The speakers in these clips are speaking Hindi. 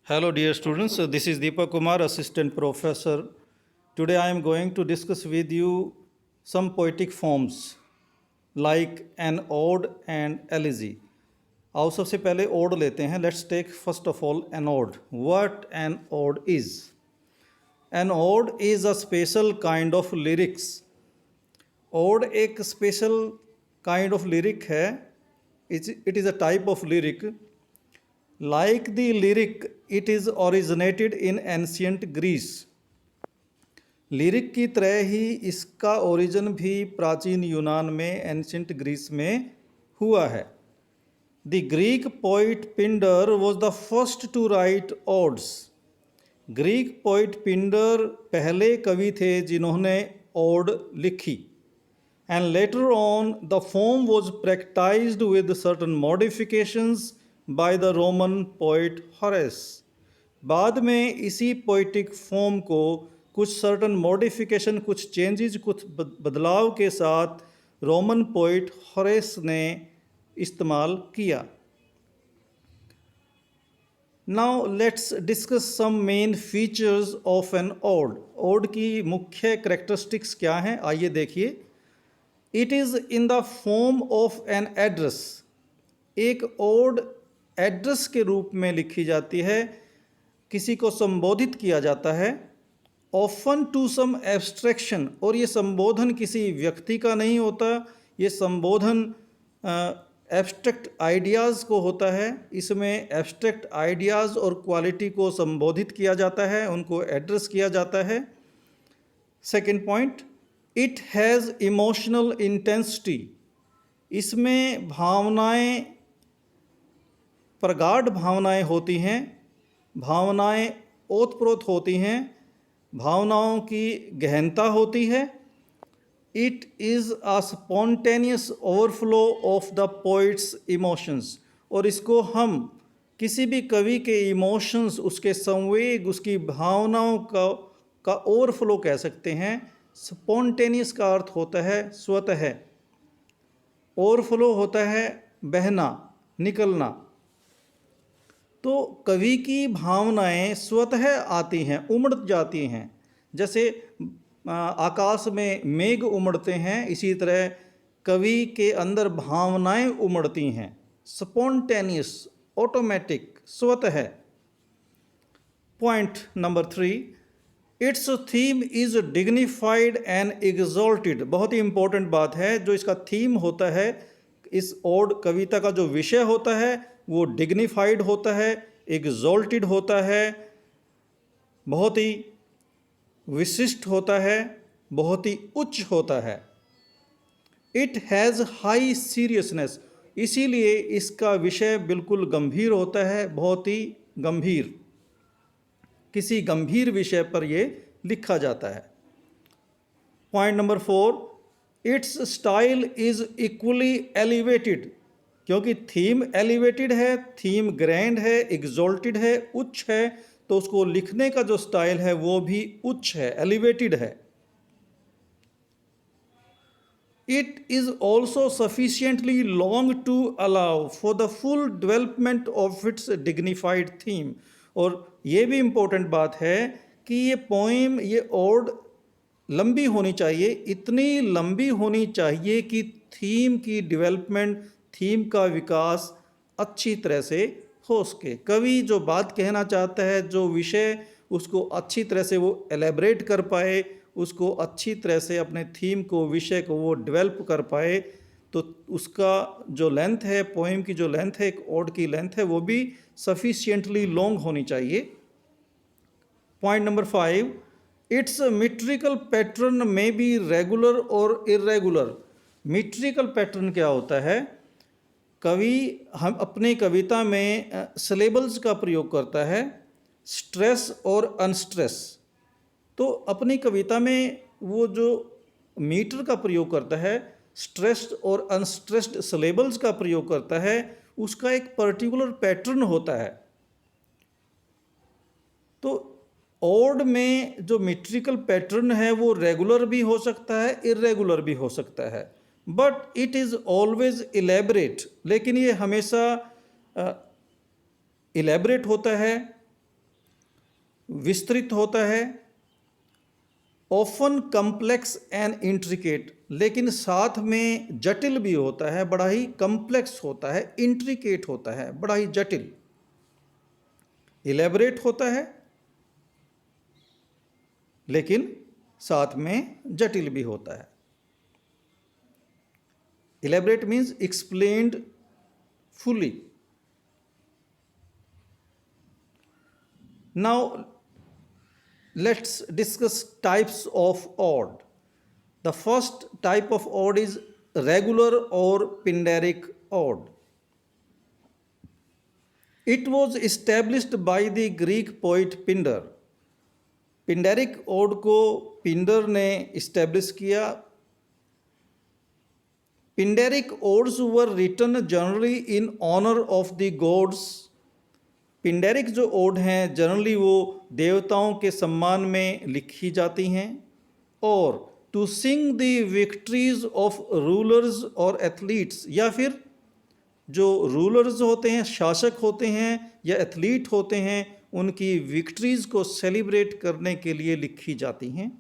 Hello dear students, this is Deepak Kumar, assistant professor. Today I am going to discuss with you some poetic forms like an ode and elegy. आओ सबसे पहले ode लेते हैं. Let's take first of all an ode. What an ode is? An ode is a special kind of lyrics. Ode एक special kind of lyric है. It is a type of lyric. Like the lyric, it is originated in ancient Greece. Lyric की तरह ही इसका ओरिजिन भी प्राचीन यूनान में एंशियंट ग्रीस में हुआ है. The Greek poet Pindar was the first to write odes. Greek poet Pindar पहले कवि थे जिन्होंने ओड लिखी. And later on the form was practised with certain modifications by the Roman poet Horace. बाद में इसी पोइटिक फॉर्म को कुछ सर्टन मॉडिफिकेशन, कुछ चेंजेस, कुछ बदलाव के साथ रोमन पोइट होरेस ने इस्तेमाल किया. Now let's discuss some main features of an ode. Ode की मुख्य कैरेक्टरिस्टिक्स क्या हैं, आइए देखिए. It is in the form of an address. एक ओड एड्रेस के रूप में लिखी जाती है, किसी को संबोधित किया जाता है. ऑफन टू सम एब्स्ट्रैक्शन, और ये संबोधन किसी व्यक्ति का नहीं होता, ये संबोधन एब्स्ट्रैक्ट आइडियाज़ को होता है. इसमें एब्स्ट्रैक्ट आइडियाज़ और क्वालिटी को संबोधित किया जाता है, उनको एड्रेस किया जाता है. Second point, it has emotional intensity. इसमें भावनाएं, प्रगाढ़ भावनाएं होती हैं, भावनाएं ओतप्रोत होती हैं, भावनाओं की गहनता होती है. It is a spontaneous overflow of the poets emotions. और इसको हम किसी भी कवि के इमोशंस, उसके संवेग, उसकी भावनाओं का ओवरफ्लो कह सकते हैं. स्पॉन्टेनियस का अर्थ होता है स्वतः, ओवरफ्लो होता है बहना, निकलना. तो कवि की भावनाएं स्वतः आती हैं, उमड़ जाती हैं. जैसे आकाश में मेघ उमड़ते हैं, इसी तरह कवि के अंदर भावनाएं उमड़ती हैं. स्पॉन्टेनियस, ऑटोमेटिक, स्वतः. Point number 3, it's theme is dignified and exalted. बहुत ही इंपॉर्टेंट बात है. जो इसका थीम होता है, इस ओड कविता का जो विषय होता है, वो डिग्निफाइड होता है, एग्जॉल्टेड होता है, बहुत ही विशिष्ट होता है, बहुत ही उच्च होता है. It has high seriousness. इसीलिए इसका विषय बिल्कुल गंभीर होता है, बहुत ही गंभीर, किसी गंभीर विषय पर ये लिखा जाता है. Point number 4, it's style is equally elevated. क्योंकि थीम एलिवेटेड है, थीम ग्रैंड है, एग्जॉल्टेड है, उच्च है, तो उसको लिखने का जो स्टाइल है वो भी उच्च है, एलिवेटेड है. It is also sufficiently long to allow for the full development of its dignified theme. और ये भी इम्पोर्टेंट बात है कि ये पोइम, ये ओड लंबी होनी चाहिए, इतनी लंबी होनी चाहिए कि थीम की डेवलपमेंट, थीम का विकास अच्छी तरह से हो सके. कवि जो बात कहना चाहता है, जो विषय, उसको अच्छी तरह से वो एलेबरेट कर पाए, उसको अच्छी तरह से अपने थीम को, विषय को वो डेवलप कर पाए. तो उसका जो लेंथ है, पोइम की जो लेंथ है, एक ओड की लेंथ है, वो भी सफिशिएंटली लॉन्ग होनी चाहिए. पॉइंट नंबर 5, इट्स मीट्रिकल पैटर्न में बी रेगुलर और इरेगुलर. मीट्रिकल पैटर्न क्या होता है? कवि हम अपनी कविता में सिलेबल्स का प्रयोग करता है, स्ट्रेस और अनस्ट्रेस. तो अपनी कविता में वो जो मीटर का प्रयोग करता है, स्ट्रेस्ड और अनस्ट्रेस्ड सिलेबल्स का प्रयोग करता है, उसका एक पर्टिकुलर पैटर्न होता है. तो ओड में जो मीट्रिकल पैटर्न है वो रेगुलर भी हो सकता है, इरेगुलर भी हो सकता है. But it is always elaborate. लेकिन ये हमेशा इलेबरेट होता है, विस्तृत होता है, ऑफन कम्प्लेक्स एंड इंट्रिकेट, लेकिन साथ में जटिल भी होता है, बड़ा ही कम्प्लेक्स होता है, इंट्रिकेट होता है, बड़ा ही जटिल। इलेबरेट होता है लेकिन साथ में जटिल भी होता है। Elaborate means explained fully. Now let's discuss types of ode. The first type of ode is regular or Pindaric ode. It was established by the Greek poet Pindar. Pindaric ode को पिंडर ने इस्टेब्लिश किया। Pindaric odes were written generally in honor of the gods. पिंडरिक जो ओड हैं जनरली वो देवताओं के सम्मान में लिखी जाती हैं, और to sing the victories of rulers और एथलीट्स, या फिर जो रूलर्स होते हैं, शासक होते हैं या एथलीट होते हैं, उनकी विक्ट्रीज को सेलिब्रेट करने के लिए लिखी जाती हैं।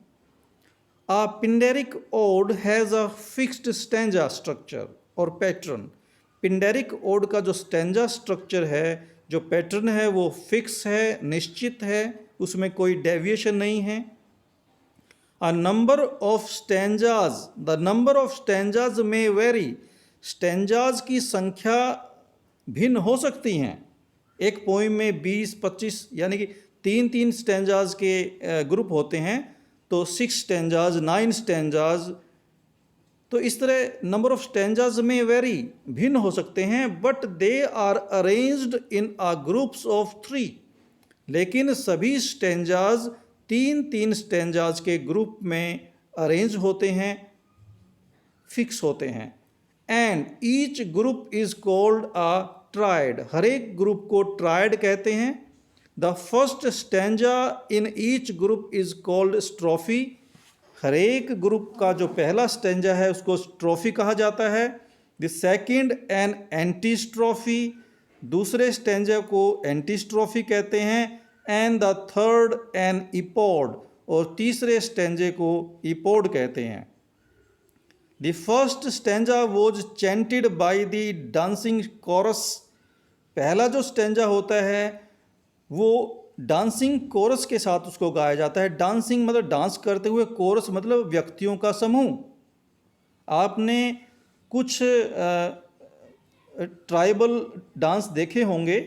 A Pindaric ode has a fixed stanza structure और पैटर्न। पिंडरिक ओड का जो स्टेंजा स्ट्रक्चर है, जो पैटर्न है, वो फिक्स है, निश्चित है, उसमें कोई डेविएशन नहीं है। A number of stanzas, the number of stanzas may vary। Stanzas की संख्या भिन्न हो सकती हैं। एक पोइम में 20-25 यानी कि 3-3 स्टेंजाज के ग्रुप होते हैं, तो 6 स्टेंजाज, 9 स्टेंजाज, तो इस तरह नंबर ऑफ स्टेंजाज में वेरी भिन्न हो सकते हैं। But they are arranged in a groups of 3, लेकिन सभी स्टेंजाज 3-3 स्टेंजाज के ग्रुप में अरेंज होते हैं, फिक्स होते हैं। And each group is called a triad. हर एक ग्रुप को ट्राइड कहते हैं। The first stanza in each group is called strophe. हर एक ग्रुप का जो पहला स्टेंजा है उसको स्ट्रोफी कहा जाता है। The second an antistrophe, दूसरे स्टेंजा को एंटी स्ट्रोफी कहते हैं। And the third an epode, और तीसरे स्टेंजे को इपोड कहते हैं। The first stanza was chanted by the dancing chorus. पहला जो स्टेंजा होता है वो डांसिंग कोरस के साथ उसको गाया जाता है। डांसिंग मतलब डांस करते हुए, कोरस मतलब व्यक्तियों का समूह। आपने कुछ ट्राइबल डांस देखे होंगे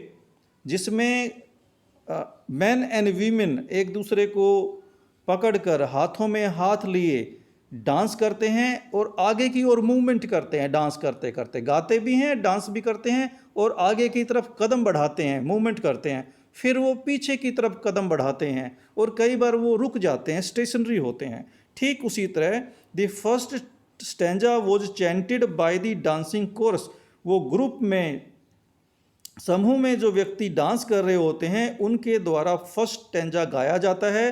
जिसमें मैन एंड वीमेन एक दूसरे को पकड़कर हाथों में हाथ लिए डांस करते हैं और आगे की ओर मूवमेंट करते हैं। डांस करते करते गाते भी हैं, डांस भी करते हैं, और आगे की तरफ कदम बढ़ाते हैं, मूवमेंट करते हैं। फिर वो पीछे की तरफ कदम बढ़ाते हैं और कई बार वो रुक जाते हैं, स्टेशनरी होते हैं। ठीक उसी तरह the first stanza was chanted by the dancing chorus. वो ग्रुप में, समूह में जो व्यक्ति डांस कर रहे होते हैं उनके द्वारा फर्स्ट स्टेंजा गाया जाता है।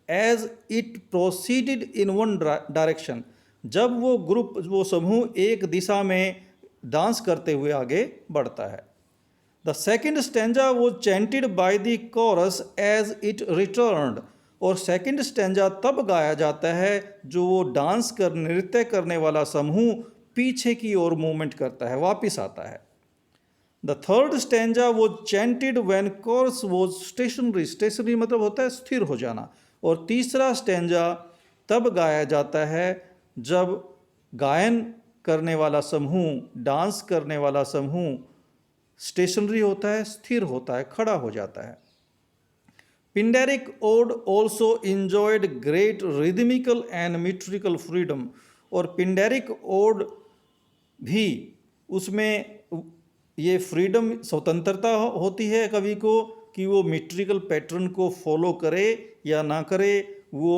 As it proceeded in one direction, जब वो ग्रुप, वो समूह एक दिशा में डांस करते हुए आगे बढ़ता है। The second stanza was chanted by the chorus as it returned, और सेकेंड स्टेंजा तब गाया जाता है जो वो डांस कर, नृत्य करने वाला समूह पीछे की ओर मूवमेंट करता है, वापिस आता है। The third stanza was chanted when chorus was stationary. Stationary मतलब होता है स्थिर हो जाना। और तीसरा स्टेंजा तब गाया जाता है जब गायन करने वाला समूह, डांस करने वाला समूह स्टेशनरी होता है, स्थिर होता है, खड़ा हो जाता है। Pindaric ode also enjoyed great rhythmical and metrical freedom, और पिंडरिक ओड भी, उसमें ये फ्रीडम, स्वतंत्रता होती है कवि को कि वो मीट्रिकल पैटर्न को फॉलो करे या ना करे। वो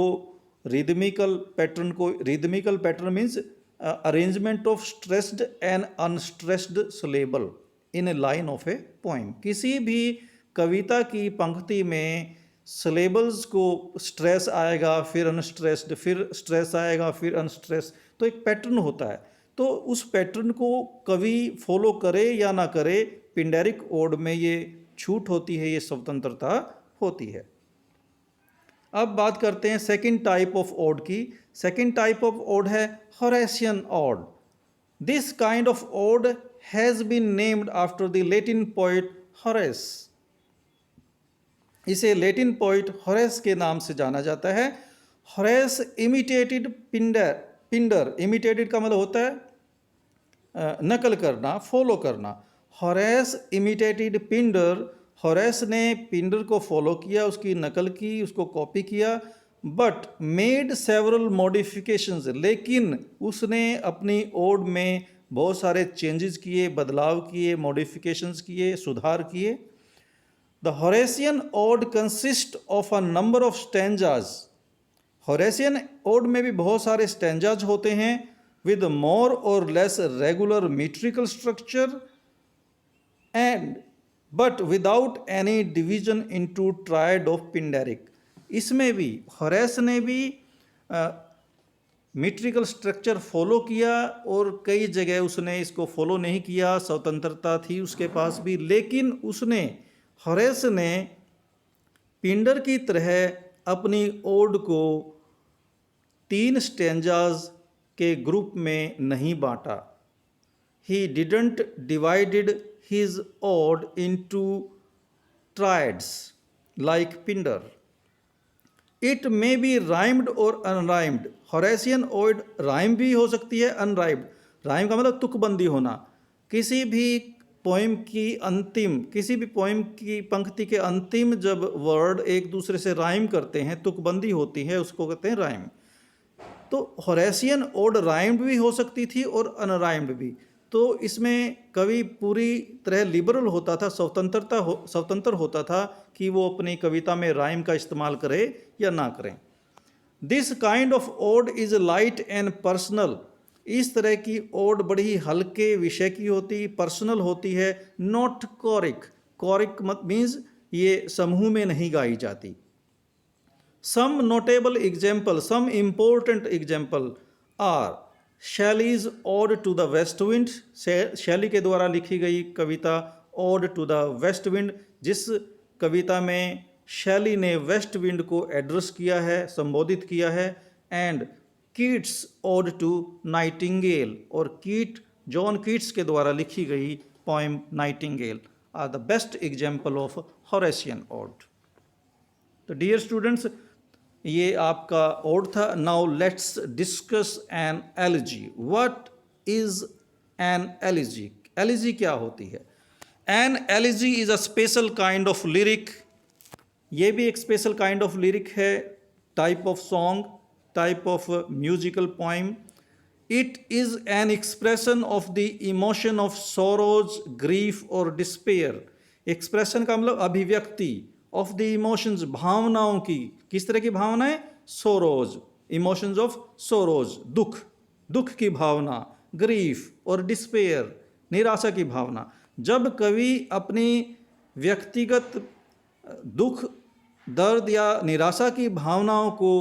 रिदमिकल पैटर्न को, rhythmical pattern means arrangement of stressed and unstressed syllable in A line of A poem. किसी भी कविता की पंक्ति में सिलेबल्स को स्ट्रेस आएगा, फिर अनस्ट्रेस्ड, फिर स्ट्रेस आएगा, फिर अनस्ट्रेस, तो एक पैटर्न होता है। तो उस पैटर्न को कवि फॉलो करे या ना करे, पिंडरिक ओड में ये छूट होती है, ये स्वतंत्रता होती है। अब बात करते हैं सेकंड टाइप ऑफ ओड की। सेकंड टाइप ऑफ ओड है Horatian ode. This kind of ode has been named after the Latin poet Horace. इसे लैटिन पोइट होरेस के नाम से जाना जाता है। होरेस इमिटेटेड पिंडर, इमिटेटेड का मतलब होता है नकल करना, फॉलो करना। होरेस इमिटेटेड पिंडर, होरेस ने पिंडर को फॉलो किया, उसकी नकल की, उसको कॉपी किया। बट मेड सेवरल मॉडिफिकेशंस, लेकिन उसने अपनी ओड में बहुत सारे चेंजेस किए, बदलाव किए, मॉडिफिकेशंस किए, सुधार किए। The Horatian ode consist of a number of stanzas. Horatian ode में भी बहुत सारे स्टैंजाज होते हैं with more or less regular metrical structure and but without any division into triad of Pindaric. इसमें भी होरेस ने भी मीट्रिकल स्ट्रक्चर फॉलो किया और कई जगह उसने इसको फॉलो नहीं किया, स्वतंत्रता थी उसके पास भी, लेकिन उसने होरेस ने पिंडर की तरह अपनी ओड को 3 स्टैंजाज के ग्रुप में नहीं बांटा। He didn't divided his ode into triads like Pindar. It may be rhymed और अनराइम्ड। होरेशियन ओड राइम भी हो सकती है, अनराइम्ड। राइम का मतलब तुकबंदी होना। किसी भी पोइम की अंतिम, किसी भी पोइम की पंक्ति के अंतिम जब वर्ड एक दूसरे से राइम करते हैं, तुकबंदी होती है, उसको कहते हैं राइम। तो होरेशियन ओड राइम्ड भी हो सकती थी और अनराइम्ड भी। तो इसमें कवि पूरी तरह लिबरल होता था, स्वतंत्र होता था कि वो अपनी कविता में राइम का इस्तेमाल करे या ना करें। This kind of ode is light and personal. इस तरह की ओड बड़ी हल्के विषय की होती, पर्सनल होती है। नॉट कोरिक, कोरिक मीन्स ये समूह में नहीं गाई जाती। Some notable example, some important example are Shelley's Ode to the West Wind, शैली के द्वारा लिखी गई कविता Ode to the West Wind, जिस कविता में शैली ने वेस्ट विंड को एड्रेस किया है, संबोधित किया है। And Keats Ode to Nightingale, और जॉन कीट्स के द्वारा लिखी गई poem nightingale are the best example of Horatian ode. तो डियर स्टूडेंट्स, ये आपका ओड था। Now let's discuss an elegy. What is an elegy? Elegy क्या होती है? An elegy is a special kind of lyric. ये भी एक स्पेशल काइंड ऑफ लिरिक है, type of song, type of musical poem. It is an expression of the emotion of sorrows, grief और डिस्पेयर। एक्सप्रेशन का मतलब अभिव्यक्ति, ऑफ द इमोशंस, भावनाओं की। किस तरह की भावनाएं? सोरोज, इमोशंस ऑफ सोरोज, दुख, दुख की भावना, ग्रीफ और डिस्पेयर, निराशा की भावना। जब कवि अपनी व्यक्तिगत दुख, दर्द या निराशा की भावनाओं को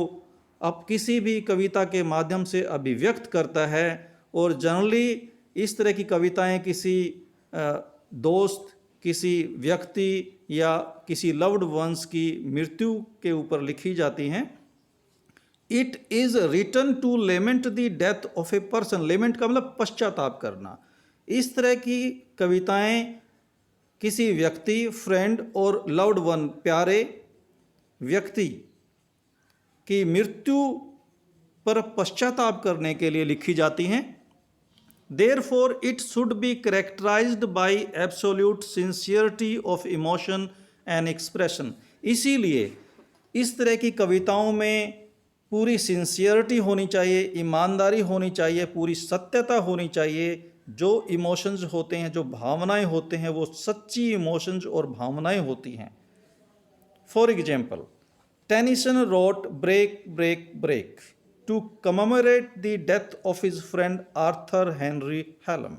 अब किसी भी कविता के माध्यम से अभिव्यक्त करता है, और जनरली इस तरह की कविताएं किसी दोस्त, किसी व्यक्ति या किसी लव्ड वंस की मृत्यु के ऊपर लिखी जाती हैं। It is written to lament the death of a person. Lament का मतलब पश्चाताप करना। इस तरह की कविताएं किसी व्यक्ति, फ्रेंड और लव्ड वन, प्यारे व्यक्ति की मृत्यु पर पश्चाताप करने के लिए लिखी जाती हैं। Therefore, it should be characterized by absolute sincerity of emotion and expression. इसीलिए इस तरह की कविताओं में पूरी सिंसियरिटी होनी चाहिए, ईमानदारी होनी चाहिए, पूरी सत्यता होनी चाहिए। जो इमोशंस होते हैं, जो भावनाएं होते हैं, वो सच्ची इमोशंस और भावनाएं होती हैं। For example, Tennyson wrote break break break to commemorate the death of his friend Arthur Henry Hallam.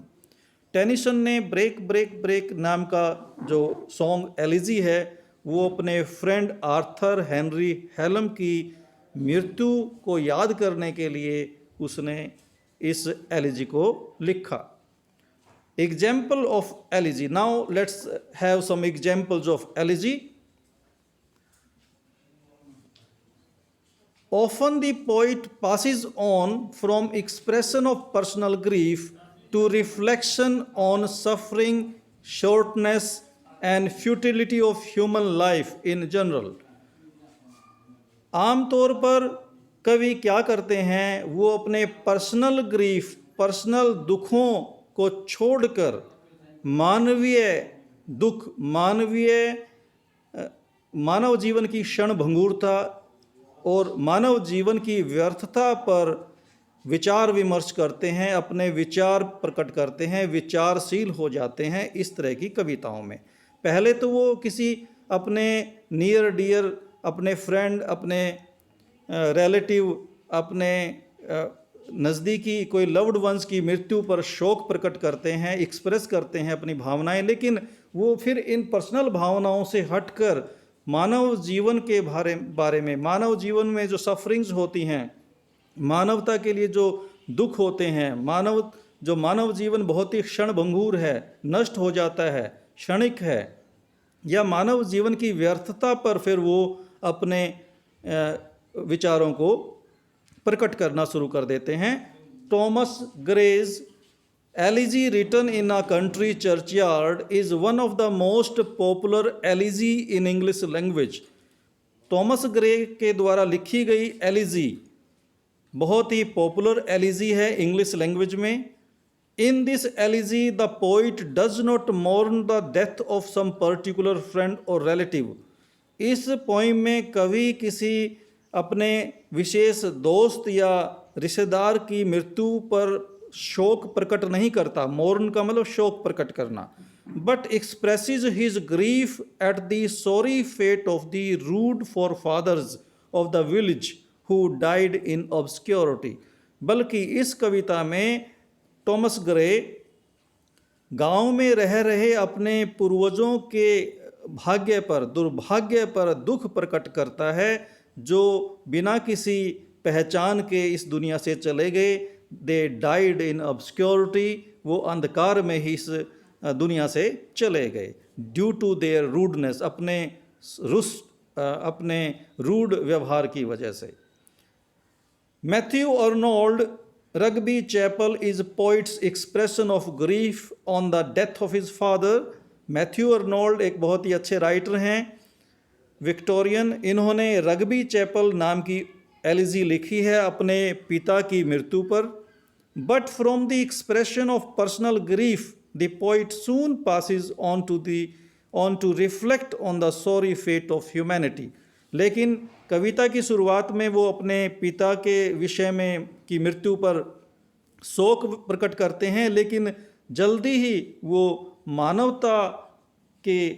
Tennyson ने ब्रेक ब्रेक ब्रेक नाम का जो सॉन्ग एलिजी है, वो अपने फ्रेंड आर्थर हेनरी हेलम की मृत्यु को याद करने के लिए उसने इस एलिजी को लिखा। Example of elegy. Now let's have some examples of elegy. Often the poet passes on from expression of personal grief to reflection on suffering, shortness, and futility of human life in general. आमतौर पर कवि क्या करते हैं, वो अपने पर्सनल ग्रीफ, पर्सनल दुखों को छोड़कर मानवीय दुख, मानव जीवन की क्षणभंगुरता और मानव जीवन की व्यर्थता पर विचार विमर्श करते हैं, अपने विचार प्रकट करते हैं, विचारशील हो जाते हैं इस तरह की कविताओं में। पहले तो वो किसी अपने नियर डियर, अपने फ्रेंड, अपने रिलेटिव, अपने नज़दीकी कोई लव्ड वंस की मृत्यु पर शोक प्रकट करते हैं, एक्सप्रेस करते हैं अपनी भावनाएं, लेकिन वो फिर इन पर्सनल भावनाओं से हटकर मानव जीवन के बारे में, मानव जीवन में जो सफरिंग्स होती हैं, मानवता के लिए जो दुख होते हैं, मानव जीवन बहुत ही क्षणभंगुर है, नष्ट हो जाता है, क्षणिक है, या मानव जीवन की व्यर्थता पर फिर वो अपने विचारों को प्रकट करना शुरू कर देते हैं। Thomas Gray's elegy written in a country churchyard is one of the most popular elegy in English language. Thomas Gray के द्वारा लिखी गई एलिजी बहुत ही पॉपुलर एलिजी है इंग्लिश लैंग्वेज में। In this elegy the poet does not mourn the death of some particular friend और रिलेटिव। इस पोइम में कवि किसी अपने विशेष दोस्त या रिश्तेदार की मृत्यु पर शोक प्रकट नहीं करता, मोर्न का मतलब शोक प्रकट करना, but expresses his grief at the sorry fate of the rude forefathers of the village who died in obscurity. बल्कि इस कविता में थॉमस ग्रे गांव में रह रहे अपने पूर्वजों के भाग्य पर, दुर्भाग्य पर दुख प्रकट करता है, जो बिना किसी पहचान के इस दुनिया से चले गए। दे डाइड इन ऑब्सक्योरिटी, वो अंधकार में ही इस दुनिया से चले गए, ड्यू टू देयर रूडनेस, अपने रूड व्यवहार की वजह से। Matthew Arnold Rugby Chapel is poet's expression of grief on the death of his father. Matthew Arnold एक बहुत ही अच्छे राइटर हैं, विक्टोरियन। इन्होंने रग्बी चैपल नाम की एलिजी लिखी है अपने पिता की मृत्यु पर। But from the expression of personal grief the poet soon passes on to reflect on the sorry fate of humanity. लेकिन कविता की शुरुआत में वो अपने पिता के विषय में की मृत्यु पर शोक प्रकट करते हैं, लेकिन जल्दी ही वो मानवता के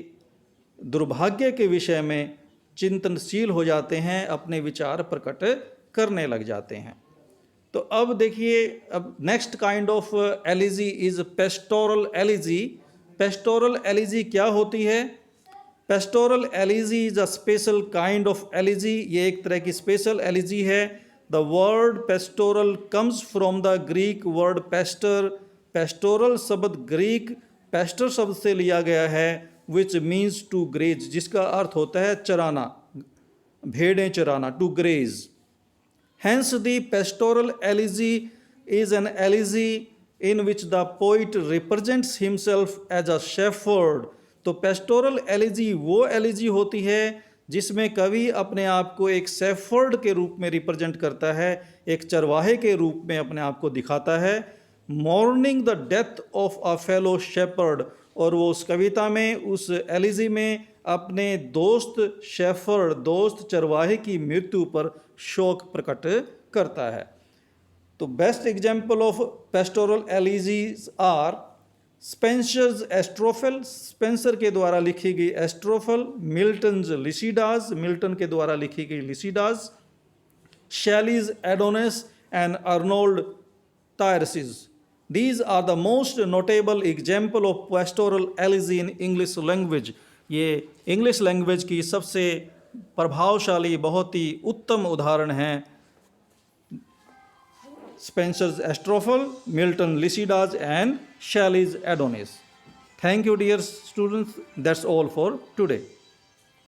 दुर्भाग्य के विषय में चिंतनशील हो जाते हैं, अपने विचार प्रकट करने लग जाते हैं। तो अब देखिए, अब next kind of elegy is pastoral elegy. Pastoral elegy क्या होती है? Pastoral elegy is a special kind of elegy. ये एक तरह की स्पेशल एलिजी है। The word pastoral comes from the Greek word Pasteur. Pastoral शब्द ग्रीक पेस्टर शब्द से लिया गया है, विच मीन्स टू ग्रेज, जिसका अर्थ होता है चराना, भेड़ें चराना, to graze. Hence the pastoral elegy is an elegy in which the poet represents himself as a shepherd। तो पेस्टोरल एलिजी वो एलिजी होती है जिसमें कवि अपने आप को एक शेफर्ड के रूप में रिप्रेजेंट करता है, एक चरवाहे के रूप में अपने आप को दिखाता है। Mourning the death of a fellow shepherd, और वो उस कविता में, उस एलिजी में अपने दोस्त शेफर्ड, दोस्त चरवाहे की मृत्यु पर शोक प्रकट करता है। तो best example of pastoral elegies are Spenser's Astrophel, Spenser के द्वारा लिखी गई एस्ट्रोफल, मिल्टन्स लिसिडाज, मिल्टन के द्वारा लिखी गई Lycidas, Shelley's Adonais and Arnold Thyrsis. These are the most notable example of pastoral elegy in English language। ये इंग्लिश लैंग्वेज की सबसे प्रभावशाली, बहुत ही उत्तम उदाहरण हैं Spenser's Astrophel, Milton Lycidas and Shelley's Adonais. Thank you dear students, that's all for today।